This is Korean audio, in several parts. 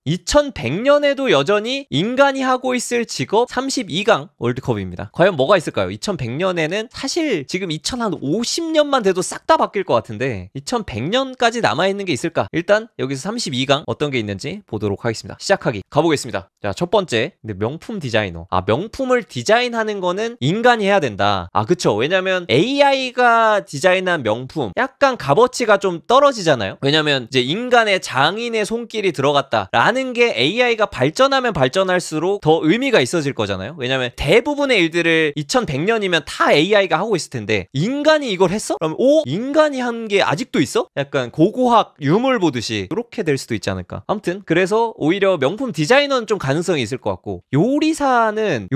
2100년에도 여전히 인간이 하고 있을 직업 32강 월드컵입니다. 과연 뭐가 있을까요? 2100년에는 사실 지금 2050년만 돼도 싹 다 바뀔 것 같은데 2100년까지 남아있는 게 있을까? 일단 여기서 32강 어떤 게 있는지 보도록 하겠습니다. 시작하기 가보겠습니다. 자, 첫 번째, 근데 명품 디자이너. 명품을 디자인하는 거는 인간이 해야 된다. 그쵸. 왜냐면 AI가 디자인한 명품 약간 값어치가 좀 떨어지잖아요. 왜냐면 이제 인간의 장인의 손길이 들어갔다 라는 게 AI가 발전하면 발전할수록 더 의미가 있어질 거잖아요. 왜냐면 대부분의 일들을 2100년이면 다 AI가 하고 있을 텐데 인간이 이걸 했어? 그럼 인간이 한 게 아직도 있어? 약간 고고학 유물 보듯이 그렇게 될 수도 있지 않을까. 아무튼 그래서 오히려 명품 디자이너는 좀 가능성이 있을 것 같고, 요리사는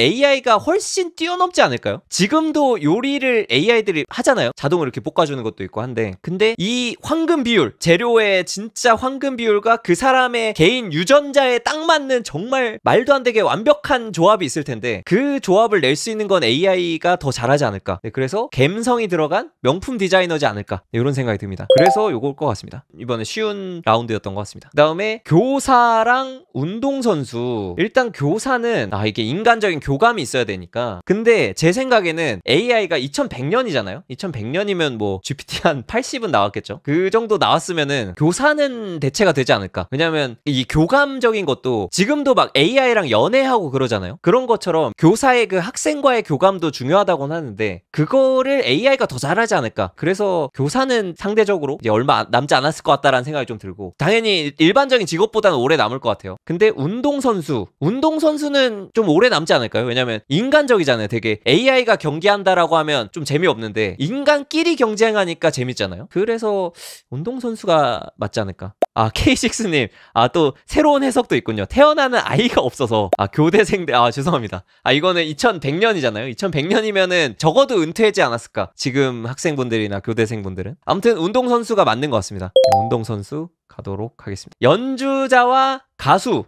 AI가 훨씬 뛰어넘지 않을까요? 지금도 요리를 AI들이 하잖아요. 자동으로 이렇게 볶아주는 것도 있고 한데, 근데 이 황금 비율, 재료의 진짜 황금 비율과 그 사람의 개인 유전자에 딱 맞는 정말 말도 안 되게 완벽한 조합이 있을 텐데 그 조합을 낼 수 있는 건 AI가 더 잘하지 않을까. 그래서 갬성이 들어간 명품 디자이너지 않을까, 이런 생각이 듭니다. 그래서 요걸 것 같습니다. 이번에 쉬운 라운드였던 것 같습니다. 그 다음에 교사랑 운동선수. 일단 교사는 이게 인간적인 교감이 있어야 되니까. 근데 제 생각에는 AI가 2100년이잖아요 2100년이면 뭐 GPT 한 80은 나왔겠죠. 그 정도 나왔으면은 교사는 대체가 되지 않을까. 왜냐면 이 교감적인 것도 지금도 막 AI랑 연애하고 그러잖아요. 그런 것처럼 교사의 그 학생과의 교감도 중요하다고는 하는데 그거를 AI가 더 잘하지 않을까. 그래서 교사는 상대적으로 이제 얼마 남지 않았을 것 같다라는 생각이 좀 들고, 당연히 일반적인 직업보다는 오래 남을 것 같아요. 근데 운동선수는 좀 오래 남지 않을까요? 왜냐면 인간적이잖아요. 되게 AI가 경기한다라고 하면 좀 재미없는데 인간끼리 경쟁하니까 재밌잖아요. 그래서 운동선수가 맞지 않을까. K6님, 또 새로운 해석도 있군요. 태어나는 아이가 없어서 교대생들, 죄송합니다. 이거는 2100년이잖아요 2100년이면은 적어도 은퇴하지 않았을까, 지금 학생분들이나 교대생분들은. 아무튼 운동선수가 맞는 것 같습니다. 운동선수 가도록 하겠습니다. 연주자와 가수.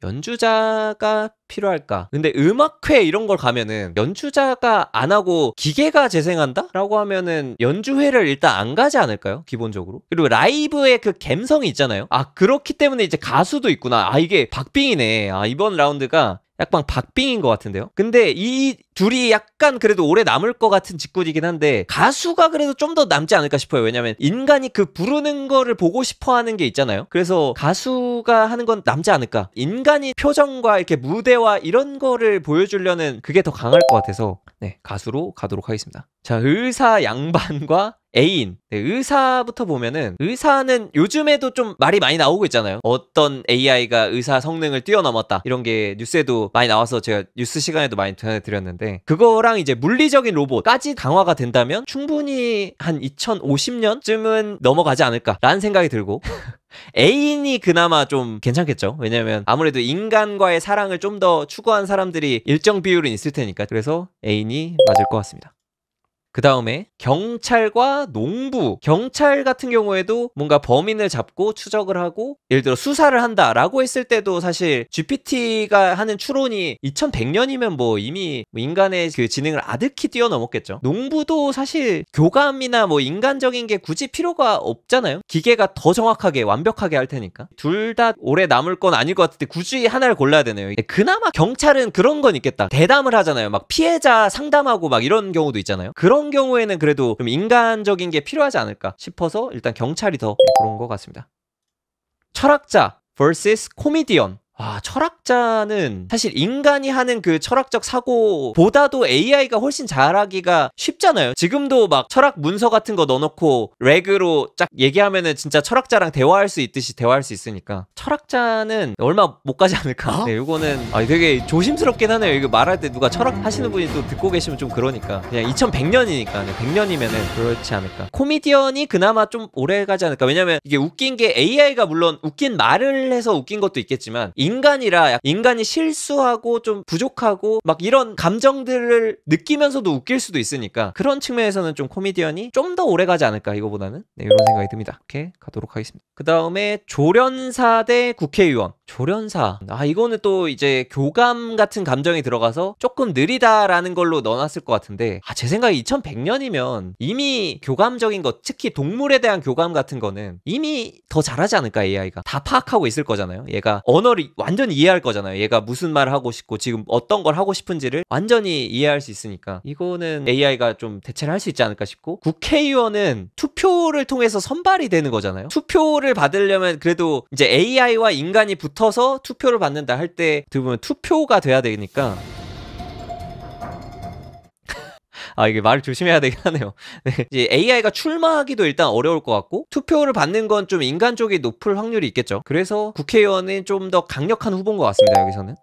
연주자가 필요할까? 근데 음악회 이런 걸 가면은 연주자가 안 하고 기계가 재생한다? 라고 하면은 연주회를 일단 안 가지 않을까요? 기본적으로. 그리고 라이브의 그 감성이 있잖아요. 그렇기 때문에 이제 가수도 있구나. 이게 박빙이네. 이번 라운드가 약간 박빙인 것 같은데요. 근데 이 둘이 약간 그래도 오래 남을 것 같은 직군이긴 한데 가수가 그래도 좀 더 남지 않을까 싶어요. 왜냐면 인간이 그 부르는 거를 보고 싶어 하는 게 있잖아요. 그래서 가수가 하는 건 남지 않을까. 인간이 표정과 이렇게 무대와 이런 거를 보여주려는 그게 더 강할 것 같아서 가수로 가도록 하겠습니다. 자, 의사 양반과 애인. 의사부터 보면은, 의사는 요즘에도 좀 말이 많이 나오고 있잖아요. 어떤 AI가 의사 성능을 뛰어넘었다, 이런 게 뉴스에도 많이 나와서 제가 뉴스 시간에도 많이 전해드렸는데, 그거랑 이제 물리적인 로봇까지 강화가 된다면 충분히 한 2050년쯤은 넘어가지 않을까 라는 생각이 들고 애인이 그나마 좀 괜찮겠죠. 왜냐면 아무래도 인간과의 사랑을 좀 더 추구한 사람들이 일정 비율은 있을 테니까. 그래서 애인이 맞을 것 같습니다. 그 다음에 경찰과 농부. 경찰 같은 경우에도 뭔가 범인을 잡고 추적을 하고 예를 들어 수사를 한다라고 했을 때도 사실 GPT가 하는 추론이 2100년이면 뭐 이미 인간의 그 지능을 아득히 뛰어넘었겠죠. 농부도 사실 교감이나 뭐 인간적인 게 굳이 필요가 없잖아요. 기계가 더 정확하게 완벽하게 할 테니까. 둘 다 오래 남을 건 아닐 것 같은데 굳이 하나를 골라야 되네요. 그나마 경찰은 그런 건 있겠다. 대담을 하잖아요. 막 피해자 상담하고 막 이런 경우도 있잖아요. 그런 경우에는 그래도 좀 인간적인 게 필요하지 않을까 싶어서 일단 경찰이 더 그런 것 같습니다. 철학자 vs 코미디언. 철학자는 사실 인간이 하는 그 철학적 사고보다도 AI가 훨씬 잘하기가 쉽잖아요. 지금도 막 철학 문서 같은 거 넣어놓고 렉으로 쫙 얘기하면은 진짜 철학자랑 대화할 수 있듯이 대화할 수 있으니까 철학자는 얼마 못 가지 않을까. 이거는 되게 조심스럽긴 하네요. 이거 말할 때 누가 철학 하시는 분이 또 듣고 계시면 좀 그러니까 그냥 2100년이니까 100년이면은 그렇지 않을까. 코미디언이 그나마 좀 오래 가지 않을까. 왜냐면 이게 웃긴 게 AI가 물론 웃긴 말을 해서 웃긴 것도 있겠지만 인간이라 인간이 실수하고 좀 부족하고 막 이런 감정들을 느끼면서도 웃길 수도 있으니까 그런 측면에서는 좀 코미디언이 좀 더 오래 가지 않을까 이거보다는. 이런 생각이 듭니다. 이렇게 가도록 하겠습니다. 그 다음에 조련사 대 국회의원. 조련사. 이거는 또 이제 교감 같은 감정이 들어가서 조금 느리다라는 걸로 넣어놨을 것 같은데, 제 생각에 2100년이면 이미 교감적인 것, 특히 동물에 대한 교감 같은 거는 이미 더 잘하지 않을까, AI가. 다 파악하고 있을 거잖아요. 얘가 언어를 완전히 이해할 거잖아요. 얘가 무슨 말을 하고 싶고 지금 어떤 걸 하고 싶은지를 완전히 이해할 수 있으니까 이거는 AI가 좀 대체를 할 수 있지 않을까 싶고, 국회의원은 투표를 통해서 선발이 되는 거잖아요. 투표를 받으려면 그래도 이제 AI와 인간이 붙어서 투표를 받는다 할 때 보면 투표가 돼야 되니까 이게 말을 조심해야 되긴 하네요. 네. 이제 AI가 출마하기도 일단 어려울 것 같고, 투표를 받는 건 좀 인간 쪽이 높을 확률이 있겠죠. 그래서 국회의원은 좀 더 강력한 후보인 것 같습니다, 여기서는.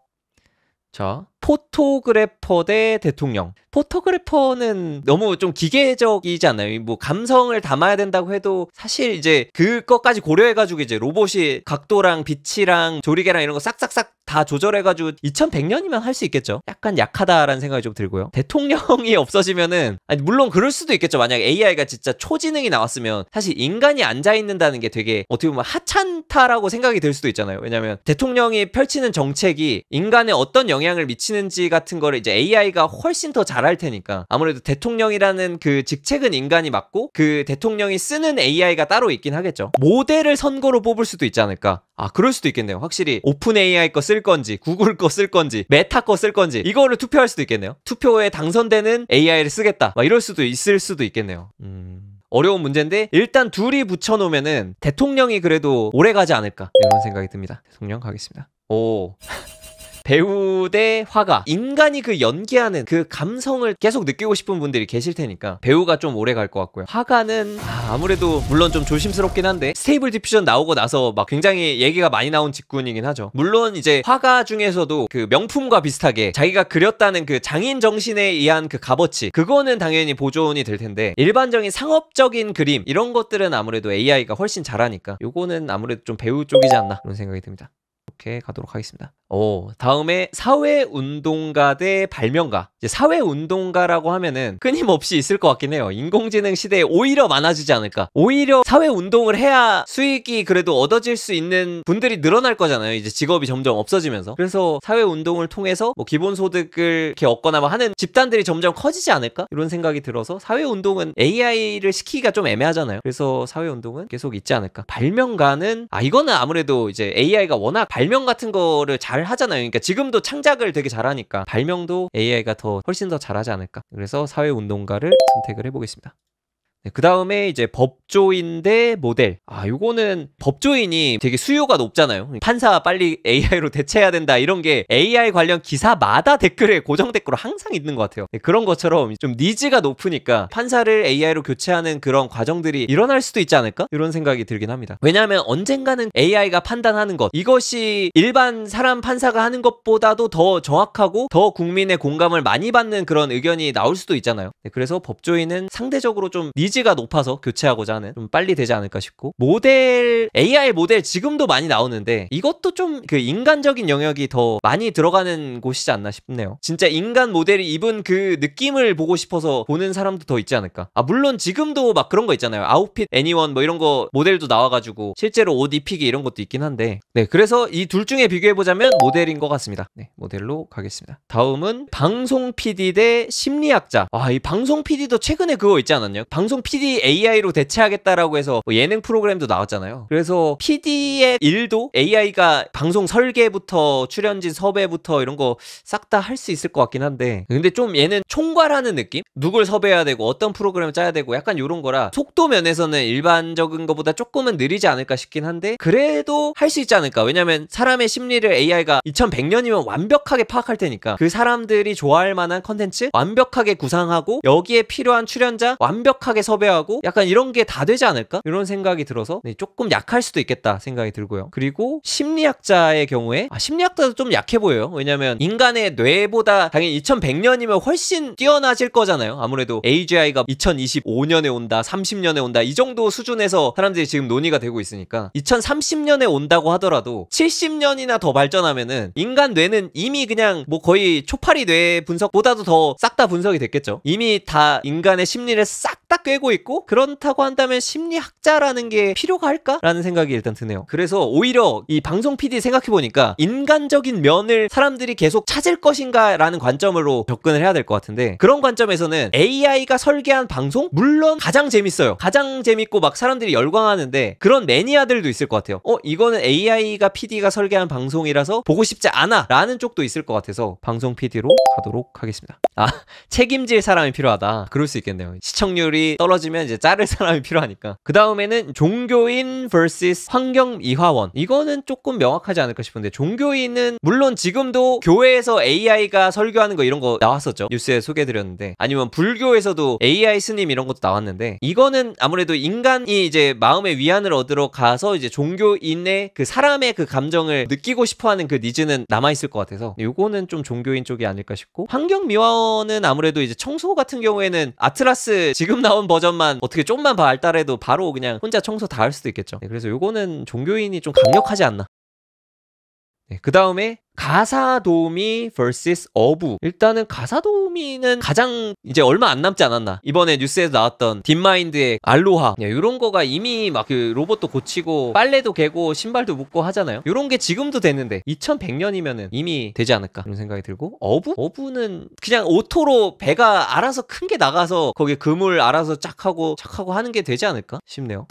자, 포토그래퍼 대 대통령. 포토그래퍼는 너무 좀 기계적이지 않나요? 뭐 감성을 담아야 된다고 해도 사실 이제 그것까지 고려해가지고 이제 로봇이 각도랑 빛이랑 조리개랑 이런 거 싹싹싹 다 조절해가지고 2100년이면 할 수 있겠죠. 약간 약하다라는 생각이 좀 들고요. 대통령이 없어지면은, 물론 그럴 수도 있겠죠. 만약 AI가 진짜 초지능이 나왔으면 사실 인간이 앉아있는다는 게 되게 어떻게 보면 하찮다라고 생각이 들 수도 있잖아요. 왜냐면 대통령이 펼치는 정책이 인간에 어떤 영향을 미치는지 같은 거를 이제 AI가 훨씬 더 잘할 테니까, 아무래도 대통령이라는 그 직책은 인간이 맡고 그 대통령이 쓰는 AI가 따로 있긴 하겠죠. 모델을 선거로 뽑을 수도 있지 않을까. 그럴 수도 있겠네요. 확실히 오픈 AI 거 쓸 건지, 구글 거 쓸 건지, 메타 거 쓸 건지 이거를 투표할 수도 있겠네요. 투표에 당선되는 AI를 쓰겠다, 이럴 수도 있을 수도 있겠네요. 어려운 문제인데 일단 둘이 붙여놓으면은 대통령이 그래도 오래 가지 않을까, 이런 생각이 듭니다. 대통령 가겠습니다. 오. 배우 대 화가. 인간이 그 연기하는 그 감성을 계속 느끼고 싶은 분들이 계실 테니까 배우가 좀 오래 갈 것 같고요. 화가는 아무래도 물론 좀 조심스럽긴 한데 스테이블 디퓨전 나오고 나서 막 굉장히 얘기가 많이 나온 직군이긴 하죠. 물론 이제 화가 중에서도 그 명품과 비슷하게 자기가 그렸다는 그 장인 정신에 의한 그 값어치, 그거는 당연히 보존이 될 텐데, 일반적인 상업적인 그림 이런 것들은 아무래도 AI가 훨씬 잘하니까 요거는 아무래도 좀 배우 쪽이지 않나, 그런 생각이 듭니다. 이렇게 가도록 하겠습니다. 다음에 사회운동가 대 발명가. 이제 사회운동가라고 하면은 끊임없이 있을 것 같긴 해요. 인공지능 시대에 오히려 많아지지 않을까. 오히려 사회운동을 해야 수익이 그래도 얻어질 수 있는 분들이 늘어날 거잖아요. 이제 직업이 점점 없어지면서. 그래서 사회운동을 통해서 뭐 기본소득을 이렇게 얻거나 뭐 하는 집단들이 점점 커지지 않을까, 이런 생각이 들어서 사회운동은 AI를 시키기가 좀 애매하잖아요. 그래서 사회운동은 계속 있지 않을까. 발명가는 이거는 아무래도 이제 AI가 워낙 발명 같은 거를 잘 하잖아요. 그러니까 지금도 창작을 되게 잘하니까 발명도 AI가 훨씬 더 잘하지 않을까. 그래서 사회운동가를 선택을 해보겠습니다. 네, 그 다음에 이제 법조인 대 모델. 요거는 법조인이 되게 수요가 높잖아요. 판사 빨리 AI로 대체해야 된다, 이런 게 AI 관련 기사마다 댓글에 고정 댓글로 항상 있는 것 같아요. 네, 그런 것처럼 좀 니즈가 높으니까 판사를 AI로 교체하는 그런 과정들이 일어날 수도 있지 않을까, 이런 생각이 들긴 합니다. 왜냐하면 언젠가는 AI가 판단하는 것, 이것이 일반 사람 판사가 하는 것보다도 더 정확하고 더 국민의 공감을 많이 받는 그런 의견이 나올 수도 있잖아요. 네, 그래서 법조인은 상대적으로 좀 니즈가 높아서 교체하고자 하는, 좀 빨리 되지 않을까 싶고, 모델, AI 모델 지금도 많이 나오는데 이것도 좀 그 인간적인 영역이 더 많이 들어가는 곳이지 않나 싶네요. 진짜 인간 모델이 입은 그 느낌을 보고 싶어서 보는 사람도 더 있지 않을까. 물론 지금도 막 그런 거 있잖아요. 아웃핏 애니원 뭐 이런 거 모델도 나와가지고 실제로 옷 입히기 이런 것도 있긴 한데, 네, 그래서 이 둘 중에 비교해보자면 모델인 것 같습니다. 네, 모델로 가겠습니다. 다음은 방송 PD 대 심리학자. 이 방송 PD도 최근에 그거 있지 않았냐, 방송 PD AI로 대체하겠다라고 해서 뭐 예능 프로그램도 나왔잖아요. 그래서 PD의 일도 AI가 방송 설계부터 출연진 섭외부터 이런 거 싹 다 할 수 있을 것 같긴 한데, 근데 좀 얘는 총괄하는 느낌? 누굴 섭외해야 되고 어떤 프로그램을 짜야 되고 약간 이런 거라 속도 면에서는 일반적인 것보다 조금은 느리지 않을까 싶긴 한데, 그래도 할 수 있지 않을까. 왜냐면 사람의 심리를 AI가 2100년이면 완벽하게 파악할 테니까 그 사람들이 좋아할 만한 컨텐츠 완벽하게 구상하고 여기에 필요한 출연자 완벽하게 섭외하고 약간 이런 게 다 되지 않을까, 이런 생각이 들어서 조금 약할 수도 있겠다 생각이 들고요. 그리고 심리학자의 경우에 심리학자도 좀 약해 보여요. 왜냐면 인간의 뇌보다 당연히 2100년이면 훨씬 뛰어나질 거잖아요. 아무래도 AGI가 2025년에 온다, 30년에 온다, 이 정도 수준에서 사람들이 지금 논의가 되고 있으니까 2030년에 온다고 하더라도 70년이나 더 발전하면은 인간 뇌는 이미 그냥 뭐 거의 초파리 뇌 분석보다도 더 싹 다 분석이 됐겠죠. 이미 다 인간의 심리를 싹 싹 다 꿰고 있고, 그렇다고 한다면 심리학자라는 게 필요가 할까라는 생각이 일단 드네요. 그래서 오히려 이 방송 PD 생각해보니까 인간적인 면을 사람들이 계속 찾을 것인가 라는 관점으로 접근을 해야 될 것 같은데, 그런 관점에서는 AI가 설계한 방송? 물론 가장 재밌어요. 가장 재밌고 막 사람들이 열광하는데, 그런 매니아들도 있을 것 같아요. 이거는 AI가 PD가 설계한 방송이라서 보고 싶지 않아 라는 쪽도 있을 것 같아서 방송 PD로 가도록 하겠습니다. 책임질 사람이 필요하다. 그럴 수 있겠네요. 시청률이 떨어지면 이제 자를 사람이 필요하니까. 그 다음에는 종교인 vs 환경미화원. 이거는 조금 명확하지 않을까 싶은데, 종교인은 물론 지금도 교회에서 AI가 설교하는 거 이런 거 나왔었죠. 뉴스에 소개해드렸는데, 아니면 불교에서도 AI 스님 이런 것도 나왔는데, 이거는 아무래도 인간이 이제 마음의 위안을 얻으러 가서 이제 종교인의 그 사람의 그 감정을 느끼고 싶어하는 그 니즈는 남아있을 것 같아서 요거는 좀 종교인 쪽이 아닐까 싶고, 환경미화원은 아무래도 이제 청소 같은 경우에는 아트라스 지금 나온 버전만 어떻게 좀만 발달해도 바로 그냥 혼자 청소 다 할 수도 있겠죠. 그래서 요거는 종교인이 좀 강력하지 않나. 그 다음에 가사도우미 vs 어부. 일단은 가사도우미는 가장 이제 얼마 안 남지 않았나. 이번에 뉴스에서 나왔던 딥마인드의 알로하, 이런 거가 이미 막 그 로봇도 고치고 빨래도 개고 신발도 묶고 하잖아요. 이런 게 지금도 됐는데 2100년이면은 이미 되지 않을까 그런 생각이 들고, 어부는 그냥 오토로 배가 알아서 큰 게 나가서 거기에 그물 알아서 쫙 하고 하는 게 되지 않을까 싶네요.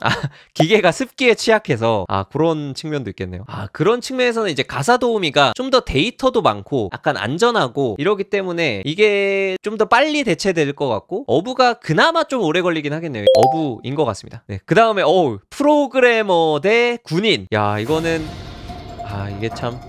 기계가 습기에 취약해서 그런 측면도 있겠네요. 그런 측면에서는 이제 가사도우미가 좀 더 데이터도 많고 약간 안전하고 이러기 때문에 이게 좀 더 빨리 대체될 것 같고, 어부가 그나마 좀 오래 걸리긴 하겠네요. 어부인 것 같습니다. 그 다음에 프로그래머 대 군인. 이거는 이게 참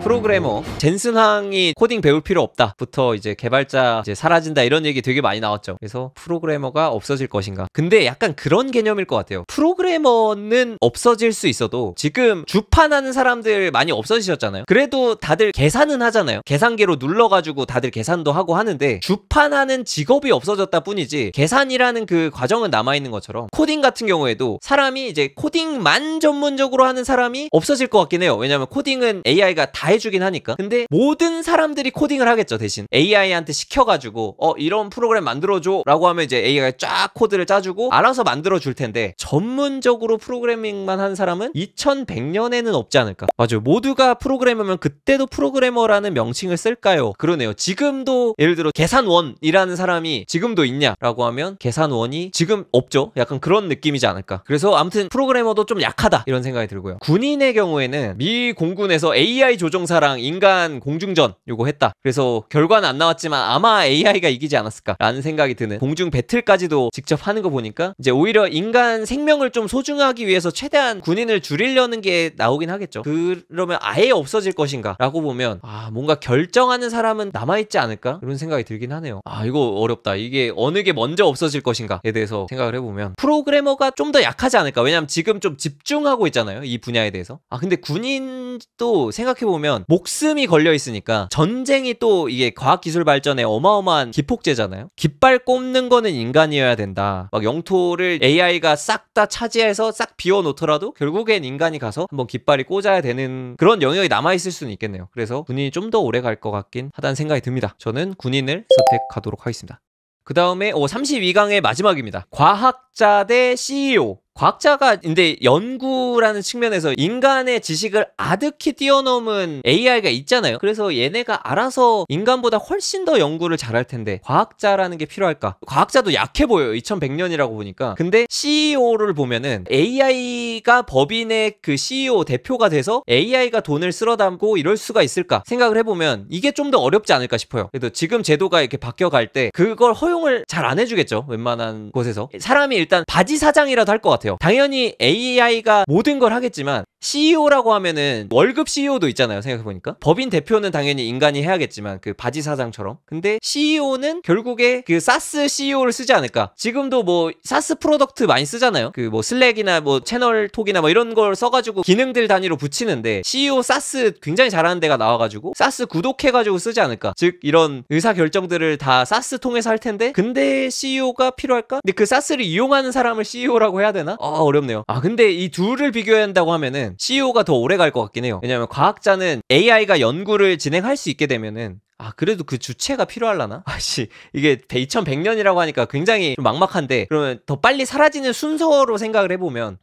프로그래머 젠슨항이 코딩 배울 필요 없다부터 이제 개발자 이제 사라진다 이런 얘기 되게 많이 나왔죠. 그래서 프로그래머가 없어질 것인가. 근데 약간 그런 개념일 것 같아요. 프로그래머는 없어질 수 있어도 지금 주판하는 사람들 많이 없어지셨잖아요. 그래도 다들 계산은 하잖아요. 계산기로 눌러가지고 다들 계산도 하고 하는데, 주판하는 직업이 없어졌다 뿐이지 계산이라는 그 과정은 남아있는 것처럼, 코딩 같은 경우에도 사람이 이제 코딩만 전문적으로 하는 사람이 없어질 것 같긴 해요. 왜냐면 코딩은 AI가 다 해주긴 하니까. 근데 모든 사람들이 코딩을 하겠죠. 대신 AI한테 시켜가지고 이런 프로그램 만들어줘 라고 하면 이제 AI가 쫙 코드를 짜주고 알아서 만들어줄 텐데, 전문적으로 프로그래밍만 하는 사람은 2100년에는 없지 않을까. 맞아요. 모두가 프로그래머면 그때도 프로그래머라는 명칭을 쓸까요? 그러네요. 지금도 예를 들어 계산원이라는 사람이 지금도 있냐라고 하면 계산원이 지금 없죠. 약간 그런 느낌이지 않을까. 그래서 아무튼 프로그래머도 좀 약하다 이런 생각이 들고요. 군인의 경우에는 미 공군에서 AI 조종사랑 인간 공중전 요거 했다. 그래서 결과는 안 나왔지만 아마 AI가 이기지 않았을까라는 생각이 드는, 공중 배틀까지도 직접 하는 거 보니까 이제 오히려 인간 생명을 좀 소중하기 위해서 최대한 군인을 줄이려는 게 나오긴 하겠죠. 그러면 아예 없어질 것인가 라고 보면 뭔가 결정하는 사람은 남아있지 않을까 이런 생각이 들긴 하네요. 이거 어렵다. 이게 어느 게 먼저 없어질 것인가에 대해서 생각을 해보면 프로그래머가 좀 더 약하지 않을까. 왜냐면 지금 좀 집중하고 있잖아요, 이 분야에 대해서. 근데 군인도 생각해보면 목숨이 걸려 있으니까, 전쟁이 또 이게 과학기술 발전에 어마어마한 기폭제잖아요. 깃발 꼽는 거는 인간이어야 된다. 막 영토를 AI가 싹 다 차지해서 싹 비워놓더라도 결국엔 인간이 가서 한번 깃발이 꽂아야 되는 그런 영역이 남아있을 수는 있겠네요. 그래서 군인이 좀 더 오래 갈 것 같긴 하다는 생각이 듭니다. 저는 군인을 선택하도록 하겠습니다. 그 다음에 32강의 마지막입니다. 과학자 대 CEO. 과학자가 근데 연구라는 측면에서 인간의 지식을 아득히 뛰어넘은 AI가 있잖아요. 그래서 얘네가 알아서 인간보다 훨씬 더 연구를 잘할 텐데 과학자라는 게 필요할까? 과학자도 약해 보여요. 2100년이라고 보니까. 근데 CEO를 보면은 AI가 법인의 그 CEO 대표가 돼서 AI가 돈을 쓸어 담고 이럴 수가 있을까 생각을 해보면 이게 좀 더 어렵지 않을까 싶어요. 그래도 지금 제도가 이렇게 바뀌어갈 때 그걸 허용을 잘 안 해주겠죠. 웬만한 곳에서. 사람이 일단 바지 사장이라도 할 것 같아요. 당연히 AI가 모든 걸 하겠지만 CEO라고 하면은 월급 CEO도 있잖아요. 생각해보니까 법인 대표는 당연히 인간이 해야겠지만 그 바지 사장처럼. 근데 CEO는 결국에 그 사스 CEO를 쓰지 않을까. 지금도 뭐 사스 프로덕트 많이 쓰잖아요. 그 뭐 슬랙이나 뭐 채널톡이나 뭐 이런 걸 써가지고 기능들 단위로 붙이는데 CEO 사스 굉장히 잘하는 데가 나와가지고 사스 구독해가지고 쓰지 않을까. 즉 이런 의사결정들을 다 사스 통해서 할 텐데, 근데 CEO가 필요할까? 근데 그 사스를 이용하는 사람을 CEO라고 해야 되나? 어렵네요. 근데 이 둘을 비교해야 한다고 하면은 CEO가 더 오래 갈 것 같긴 해요. 왜냐면 과학자는 AI가 연구를 진행할 수 있게 되면은 아, 그래도 그 주체가 필요하려나? 아씨, 이게 2100년이라고 하니까 굉장히 좀 막막한데, 그러면 더 빨리 사라지는 순서로 생각을 해보면,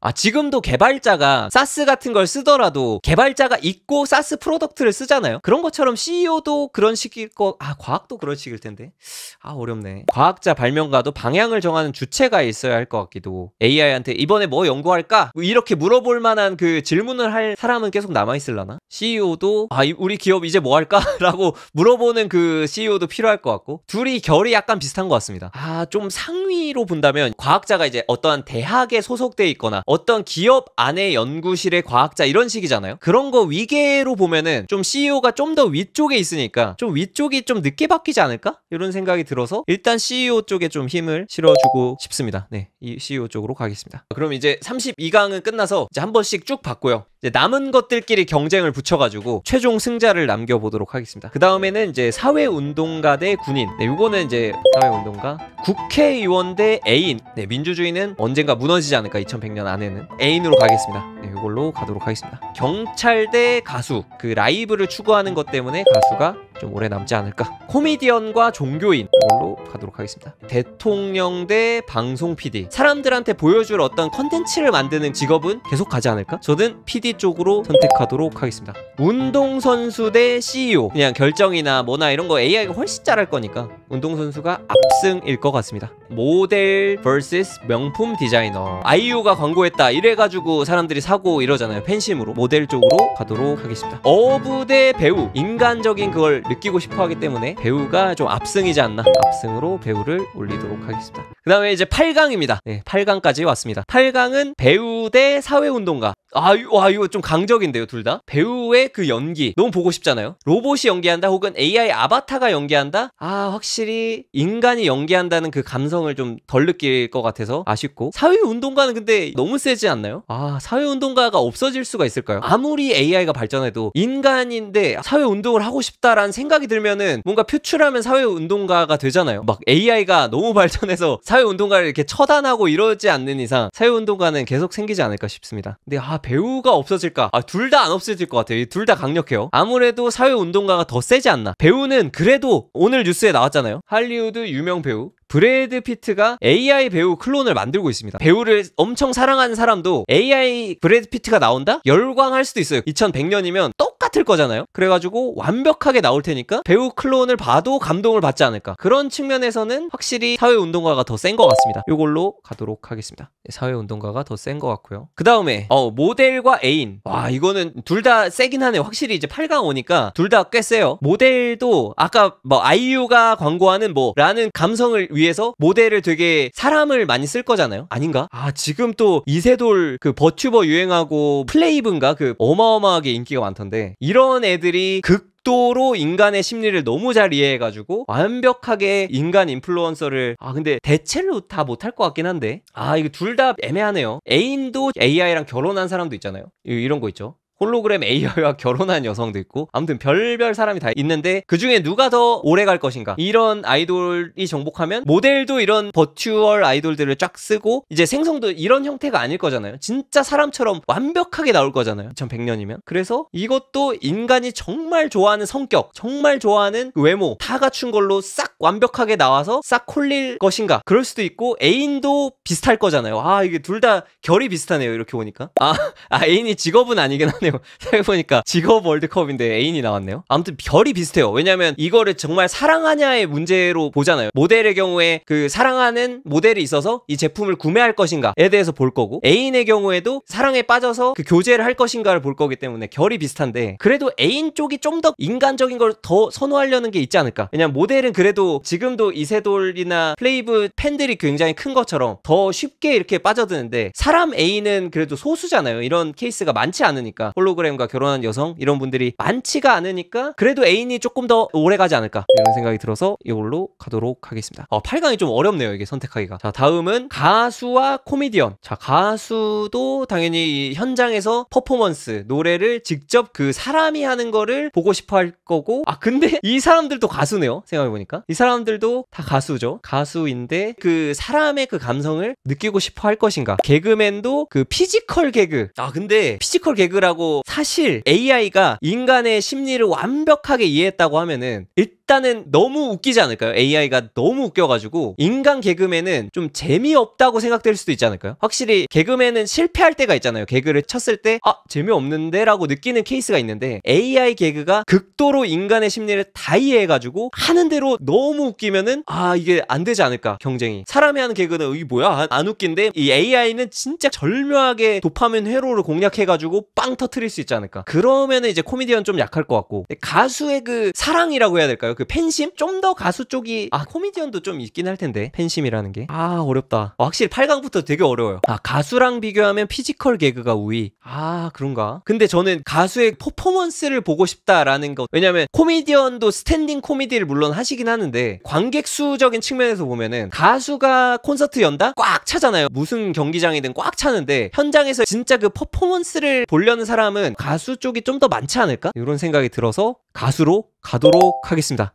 아, 지금도 개발자가 사스 같은 걸 쓰더라도 개발자가 있고 사스 프로덕트를 쓰잖아요? 그런 것처럼 CEO도 그런 식일 과학도 그런 식일 텐데. 아, 어렵네. 과학자 발명가도 방향을 정하는 주체가 있어야 할 것 같기도. AI한테 이번에 뭐 연구할까? 뭐 이렇게 물어볼 만한 그 질문을 할 사람은 계속 남아있을라나? CEO도, 우리 기업 이제 뭐 할까? 라고 물어보는 그 CEO도 필요할 것 같고, 둘이 결이 약간 비슷한 것 같습니다. 좀 상위로 본다면 과학자가 이제 어떠한 대학에 소속돼 있거나 어떤 기업 안에 연구실의 과학자 이런 식이잖아요. 그런 거 위계로 보면은 좀 CEO가 좀 더 위쪽에 있으니까 좀 위쪽이 좀 늦게 바뀌지 않을까? 이런 생각이 들어서 일단 CEO 쪽에 좀 힘을 실어주고 싶습니다. 네, 이 CEO 쪽으로 가겠습니다. 그럼 이제 32강은 끝나서 이제 한 번씩 쭉 봤고요. 이제 남은 것들끼리 경쟁을 붙여가지고 최종 승자를 남겨보도록 하겠습니다. 그 다음에는 이제 사회운동가 대 군인. 네, 요거는 이제 사회운동가. 국회의원 대 애인. 네, 민주주의는 언젠가 무너지지 않을까, 2100년 안에는. 애인으로 가겠습니다. 네, 요걸로 가도록 하겠습니다. 경찰 대 가수. 그 라이브를 추구하는 것 때문에 가수가 좀 오래 남지 않을까. 코미디언과 종교인. 이걸로 가도록 하겠습니다. 대통령 대 방송 PD. 사람들한테 보여줄 어떤 컨텐츠를 만드는 직업은 계속 가지 않을까? 저는 PD 쪽으로 선택하도록 하겠습니다. 운동선수 대 CEO. 그냥 결정이나 뭐나 이런 거 AI가 훨씬 잘할 거니까 운동선수가 압승일 것 같습니다. 모델 vs 명품 디자이너. 아이유가 광고했다 이래가지고 사람들이 사고 이러잖아요. 팬심으로. 모델 쪽으로 가도록 하겠습니다. 어부 대 배우. 인간적인 그걸 느끼고 싶어 하기 때문에 배우가 좀 압승이지 않나. 압승으로 배우를 올리도록 하겠습니다. 그 다음에 이제 8강입니다. 네, 8강까지 왔습니다. 8강은 배우 대 사회운동가. 이거 좀 강적인데요, 둘 다. 배우의 그 연기 너무 보고 싶잖아요. 로봇이 연기한다 혹은 AI 아바타가 연기한다? 확실히 인간이 연기한다는 그 감성을 좀 덜 느낄 것 같아서 아쉽고, 사회운동가는 근데 너무 세지 않나요? 사회운동가가 없어질 수가 있을까요? 아무리 AI가 발전해도 인간인데 사회운동을 하고 싶다라는 생각이 들면은 뭔가 표출하면 사회운동가가 되잖아요. 막 AI가 너무 발전해서 사회운동가를 이렇게 처단하고 이러지 않는 이상 사회운동가는 계속 생기지 않을까 싶습니다. 근데 배우가 없어질까? 둘 다 안 없어질 것 같아요. 둘 다 강력해요. 아무래도 사회운동가가 더 세지 않나. 배우는 그래도 오늘 뉴스에 나왔잖아요. 할리우드 유명 배우 브래드 피트가 AI 배우 클론을 만들고 있습니다. 배우를 엄청 사랑하는 사람도 AI 브래드 피트가 나온다? 열광할 수도 있어요. 2100년이면 똑같을 거잖아요. 그래가지고 완벽하게 나올 테니까 배우 클론을 봐도 감동을 받지 않을까. 그런 측면에서는 확실히 사회운동가가 더 센 것 같습니다. 이걸로 가도록 하겠습니다. 사회운동가가 더 센 것 같고요. 그 다음에 모델과 애인. 이거는 둘 다 세긴 하네요. 확실히 이제 8강 오니까 둘 다 꽤 세요. 모델도 아까 뭐 아이유가 광고하는 라는 감성을 위해서 모델을 되게 사람을 많이 쓸 거잖아요. 아닌가? 지금 또 이세돌 그 버튜버 유행하고 플레이브인가 그 어마어마하게 인기가 많던데, 이런 애들이 극도로 인간의 심리를 너무 잘 이해해가지고 완벽하게 인간 인플루언서를 근데 대체로 다 못할 것 같긴 한데 이거 둘 다 애매하네요. 애인도 AI랑 결혼한 사람도 있잖아요. 이런 거 있죠. 홀로그램 AI와 결혼한 여성도 있고, 아무튼 별별 사람이 다 있는데 그 중에 누가 더 오래 갈 것인가. 이런 아이돌이 정복하면 모델도 이런 버추얼 아이돌들을 쫙 쓰고, 이제 생성도 이런 형태가 아닐 거잖아요. 진짜 사람처럼 완벽하게 나올 거잖아요. 2100년이면. 그래서 이것도 인간이 정말 좋아하는 성격, 정말 좋아하는 그 외모 다 갖춘 걸로 싹 완벽하게 나와서 싹 홀릴 것인가. 그럴 수도 있고, 애인도 비슷할 거잖아요. 이게 둘 다 결이 비슷하네요. 이렇게 보니까. 애인이 직업은 아니긴 하네요. 생각해보니까 직업 월드컵인데 애인이 나왔네요. 아무튼 별이 비슷해요. 왜냐면 이거를 정말 사랑하냐의 문제로 보잖아요. 모델의 경우에 그 사랑하는 모델이 있어서 이 제품을 구매할 것인가에 대해서 볼 거고, 애인의 경우에도 사랑에 빠져서 그 교제를 할 것인가를 볼 거기 때문에 결이 비슷한데, 그래도 애인 쪽이 좀 더 인간적인 걸 더 선호하려는 게 있지 않을까. 왜냐면 모델은 그래도 지금도 이세돌이나 플레이브 팬들이 굉장히 큰 것처럼 더 쉽게 이렇게 빠져드는데, 사람 애인은 그래도 소수잖아요. 이런 케이스가 많지 않으니까. 홀로그램과 결혼한 여성 이런 분들이 많지가 않으니까 그래도 애인이 조금 더 오래 가지 않을까, 이런 생각이 들어서 이걸로 가도록 하겠습니다. 8강이 좀 어렵네요, 이게 선택하기가. 자, 다음은 가수와 코미디언. 자, 가수도 당연히 현장에서 퍼포먼스, 노래를 직접 그 사람이 하는 거를 보고 싶어 할 거고, 근데 이 사람들도 가수네요. 생각해보니까 이 사람들도 다 가수죠. 가수인데 그 사람의 그 감성을 느끼고 싶어 할 것인가. 개그맨도 그 피지컬 개그. 근데 피지컬 개그라고 그리고 사실 AI가 인간의 심리를 완벽하게 이해했다고 하면은 일단은 너무 웃기지 않을까요? AI가 너무 웃겨가지고 인간 개그맨은 좀 재미없다고 생각될 수도 있지 않을까요? 확실히 개그맨은 실패할 때가 있잖아요. 개그를 쳤을 때 재미없는데? 라고 느끼는 케이스가 있는데 AI 개그가 극도로 인간의 심리를 다 이해해가지고 하는 대로 너무 웃기면은 이게 안 되지 않을까, 경쟁이. 사람이 하는 개그는 이게 뭐야? 안 웃긴데 이 AI는 진짜 절묘하게 도파민 회로를 공략해가지고 빵 터트릴 수 있지 않을까. 그러면은 이제 코미디언 좀 약할 것 같고, 가수의 그 사랑이라고 해야 될까요? 그 팬심? 좀 더 가수 쪽이 코미디언도 좀 있긴 할 텐데, 팬심이라는 게 어렵다. 확실히 8강부터 되게 어려워요. 가수랑 비교하면 피지컬 개그가 우위. 그런가? 근데 저는 가수의 퍼포먼스를 보고 싶다라는 것, 왜냐면 코미디언도 스탠딩 코미디를 물론 하시긴 하는데 관객 수적인 측면에서 보면은 가수가 콘서트 연다? 꽉 차잖아요. 무슨 경기장이든 꽉 차는데 현장에서 진짜 그 퍼포먼스를 보려는 사람은 가수 쪽이 좀 더 많지 않을까? 이런 생각이 들어서 가수로 가도록 하겠습니다.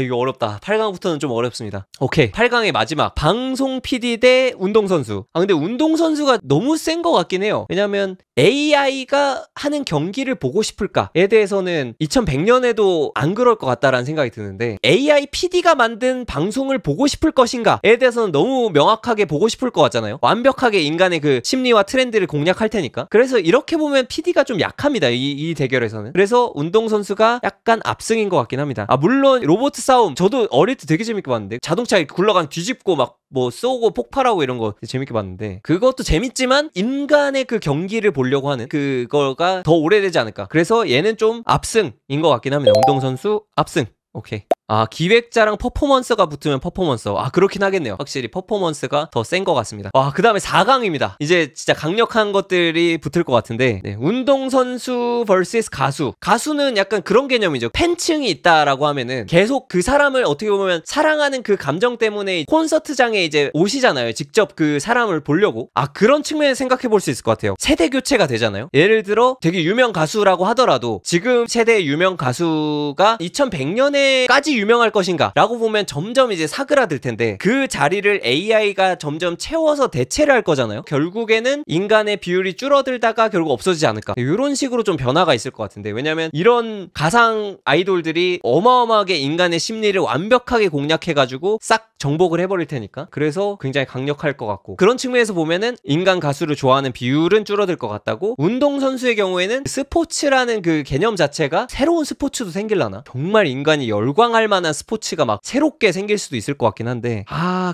이거 어렵다. 8강부터는 좀 어렵습니다. 오케이, 8강의 마지막, 방송 PD 대 운동선수. 근데 운동선수가 너무 센 것 같긴 해요. 왜냐면 AI가 하는 경기를 보고 싶을까에 대해서는 2100년에도 안 그럴 것 같다라는 생각이 드는데, AI PD가 만든 방송을 보고 싶을 것인가에 대해서는 너무 명확하게 보고 싶을 것 같잖아요. 완벽하게 인간의 그 심리와 트렌드를 공략할 테니까. 그래서 이렇게 보면 PD가 좀 약합니다, 이 대결에서는. 그래서 운동선수가 약간 압승인 것 같긴 합니다. 물론 로봇 싸움 저도 어릴 때 되게 재밌게 봤는데, 자동차 굴러가면 뒤집고 막 뭐 쏘고 폭발하고 이런 거 재밌게 봤는데, 그것도 재밌지만 인간의 그 경기를 보려고 하는 그거가 더 오래되지 않을까. 그래서 얘는 좀 압승인 것 같긴 합니다. 운동선수 압승. 오케이. 기획자랑 퍼포먼스가 붙으면 퍼포먼스. 그렇긴 하겠네요. 확실히 퍼포먼스가 더 센 것 같습니다. 그 다음에 4강입니다. 이제 진짜 강력한 것들이 붙을 것 같은데, 운동선수 vs 가수. 가수는 약간 그런 개념이죠. 팬층이 있다라고 하면은 계속 그 사람을 어떻게 보면 사랑하는 그 감정 때문에 콘서트장에 이제 오시잖아요. 직접 그 사람을 보려고. 그런 측면에서 생각해 볼 수 있을 것 같아요. 세대 교체가 되잖아요. 예를 들어 되게 유명 가수라고 하더라도 지금 세대의 유명 가수가 2100년에까지 유명할 것인가 라고 보면 점점 이제 사그라들 텐데, 그 자리를 AI가 점점 채워서 대체를 할 거잖아요. 결국에는 인간의 비율이 줄어들다가 결국 없어지지 않을까, 이런 식으로 좀 변화가 있을 것 같은데, 왜냐면 이런 가상 아이돌들이 어마어마하게 인간의 심리를 완벽하게 공략해가지고 싹 정복을 해버릴 테니까. 그래서 굉장히 강력할 것 같고, 그런 측면에서 보면은 인간 가수를 좋아하는 비율은 줄어들 것 같다고. 운동선수의 경우에는 스포츠라는 그 개념 자체가 새로운 스포츠도 생길라나, 정말 인간이 열광할 만한 스포츠가 막 새롭게 생길 수도 있을 것 같긴 한데,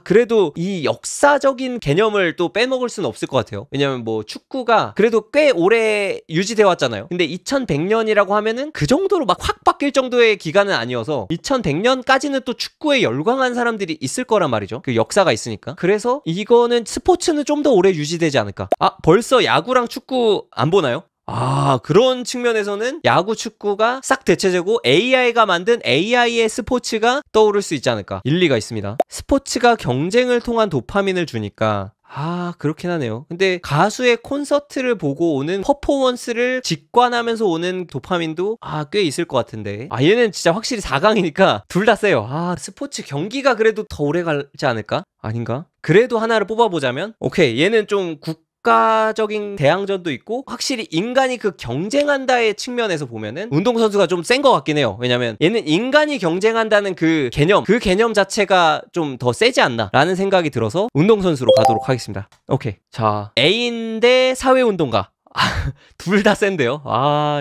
그래도 이 역사적인 개념을 또 빼먹을 수는 없을 것 같아요. 왜냐면 뭐 축구가 그래도 꽤 오래 유지되어 왔잖아요. 근데 2100년이라고 하면은 그 정도로 막 확 바뀔 정도의 기간은 아니어서 2100년까지는 또 축구에 열광한 사람들이 있을 거란 말이죠. 그 역사가 있으니까. 그래서 이거는 스포츠는 좀 더 오래 유지되지 않을까. 벌써 야구랑 축구 안 보나요? 그런 측면에서는 야구, 축구가 싹 대체되고 AI가 만든 AI의 스포츠가 떠오를 수 있지 않을까. 일리가 있습니다. 스포츠가 경쟁을 통한 도파민을 주니까 그렇긴 하네요. 근데 가수의 콘서트를 보고 오는 퍼포먼스를 직관하면서 오는 도파민도 꽤 있을 것 같은데, 얘는 진짜 확실히 4강이니까 둘 다 세요. 스포츠 경기가 그래도 더 오래 가지 않을까? 아닌가? 그래도 하나를 뽑아보자면, 오케이, 얘는 좀 국가적인 대항전도 있고 확실히 인간이 그 경쟁한다의 측면에서 보면은 운동선수가 좀 센 것 같긴 해요. 왜냐면 얘는 인간이 경쟁한다는 그 개념 자체가 좀 더 세지 않나 라는 생각이 들어서 운동선수로 가도록 하겠습니다. 오케이. 자, 애인 대 사회운동가. 둘 다 센데요.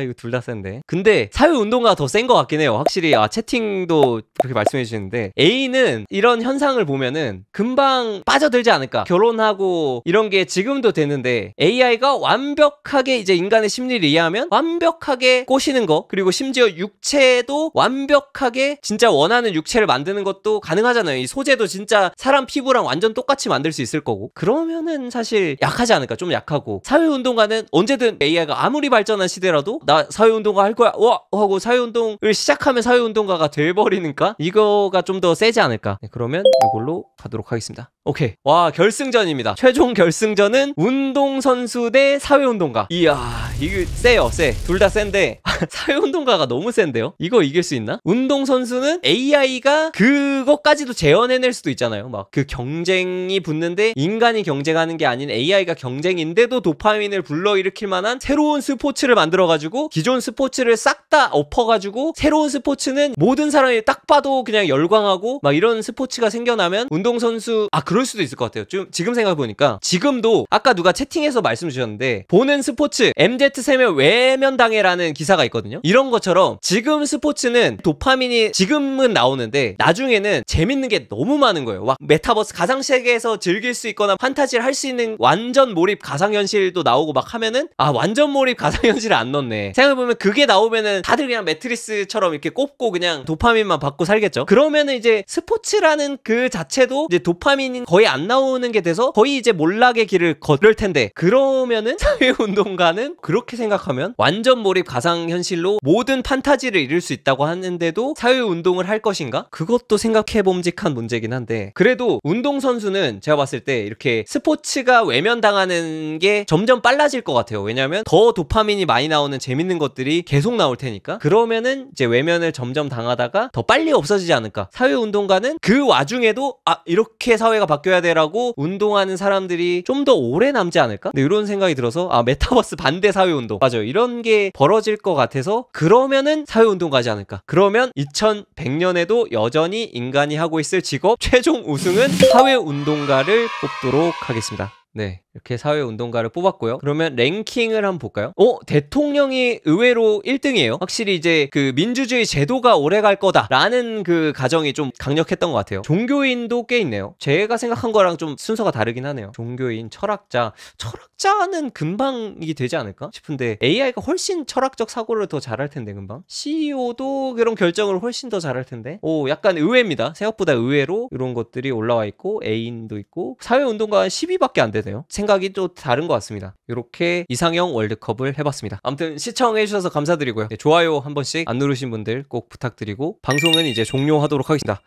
이거 둘 다 센데. 근데 사회운동가가 더 센 것 같긴 해요. 확실히 채팅도 그렇게 말씀해 주시는데, A는 이런 현상을 보면은 금방 빠져들지 않을까. 결혼하고 이런 게 지금도 되는데 AI가 완벽하게 이제 인간의 심리를 이해하면 완벽하게 꼬시는 거, 그리고 심지어 육체도 완벽하게 진짜 원하는 육체를 만드는 것도 가능하잖아요. 이 소재도 진짜 사람 피부랑 완전 똑같이 만들 수 있을 거고. 그러면은 사실 약하지 않을까. 좀 약하고, 사회운동가는 언제든 AI가 아무리 발전한 시대라도 나 사회운동가 할 거야 하고 사회운동을 시작하면 사회운동가가 돼버리니까 이거가 좀 더 세지 않을까. 그러면 이걸로 가도록 하겠습니다. 오케이. 결승전입니다. 최종 결승전은 운동선수 대 사회운동가. 이야, 이거 세요. 둘 다 센데 사회운동가가 너무 센데요? 이거 이길 수 있나? 운동선수는 AI가 그것까지도 재현해낼 수도 있잖아요. 막 그 경쟁이 붙는데 인간이 경쟁하는 게 아닌 AI가 경쟁인데도 도파민을 불러일으킬 불러일으킬 만한 새로운 스포츠를 만들어가지고 기존 스포츠를 싹 다 엎어가지고 새로운 스포츠는 모든 사람이 딱 봐도 그냥 열광하고 막 이런 스포츠가 생겨나면 운동선수 그럴 수도 있을 것 같아요. 지금 생각해보니까 지금도 아까 누가 채팅에서 말씀 주셨는데 보는 스포츠 MZ3의 외면당해라는 기사가 있거든요. 이런 것처럼 지금 스포츠는 도파민이 지금은 나오는데 나중에는 재밌는 게 너무 많은 거예요. 막 메타버스 가상세계에서 즐길 수 있거나 판타지를 할 수 있는 완전 몰입 가상현실도 나오고 막 하면은 완전 몰입 가상현실을 안 넣네. 생각해보면 그게 나오면은 다들 그냥 매트리스처럼 이렇게 꼽고 그냥 도파민만 받고 살겠죠. 그러면은 이제 스포츠라는 그 자체도 이제 도파민이 거의 안 나오는 게 돼서 거의 이제 몰락의 길을 걸을 텐데, 그러면은 사회운동가는 그렇게 생각하면 완전 몰입 가상현실로 모든 판타지를 이룰 수 있다고 하는데도 사회운동을 할 것인가? 그것도 생각해봄직한 문제긴 한데, 그래도 운동선수는 제가 봤을 때 이렇게 스포츠가 외면당하는 게 점점 빨라질 것 같아요. 왜냐면 더 도파민이 많이 나오는 재밌는 것들이 계속 나올 테니까. 그러면은 이제 외면을 점점 당하다가 더 빨리 없어지지 않을까. 사회운동가는 그 와중에도 이렇게 사회가 바뀌어야 돼라고 운동하는 사람들이 좀 더 오래 남지 않을까? 근데 이런 생각이 들어서 메타버스 반대 사회운동, 맞아요, 이런 게 벌어질 것 같아서 그러면은 사회운동가지 않을까. 그러면 2100년에도 여전히 인간이 하고 있을 직업 최종 우승은 사회운동가를 뽑도록 하겠습니다. 네, 이렇게 사회운동가를 뽑았고요. 그러면 랭킹을 한번 볼까요? 대통령이 의외로 1등이에요. 확실히 이제 그 민주주의 제도가 오래 갈 거다라는 그 가정이 좀 강력했던 것 같아요. 종교인도 꽤 있네요. 제가 생각한 거랑 좀 순서가 다르긴 하네요. 종교인, 철학자는 금방이 되지 않을까 싶은데 AI가 훨씬 철학적 사고를 더 잘할 텐데 금방. CEO도 그런 결정을 훨씬 더 잘할 텐데. 약간 의외입니다. 생각보다 의외로 이런 것들이 올라와 있고 애인도 있고 사회운동가는 10위밖에 안 되네요. 생각이 또 다른 것 같습니다. 이렇게 이상형 월드컵을 해봤습니다. 아무튼 시청해주셔서 감사드리고요. 좋아요 한 번씩 안 누르신 분들 꼭 부탁드리고 방송은 이제 종료하도록 하겠습니다.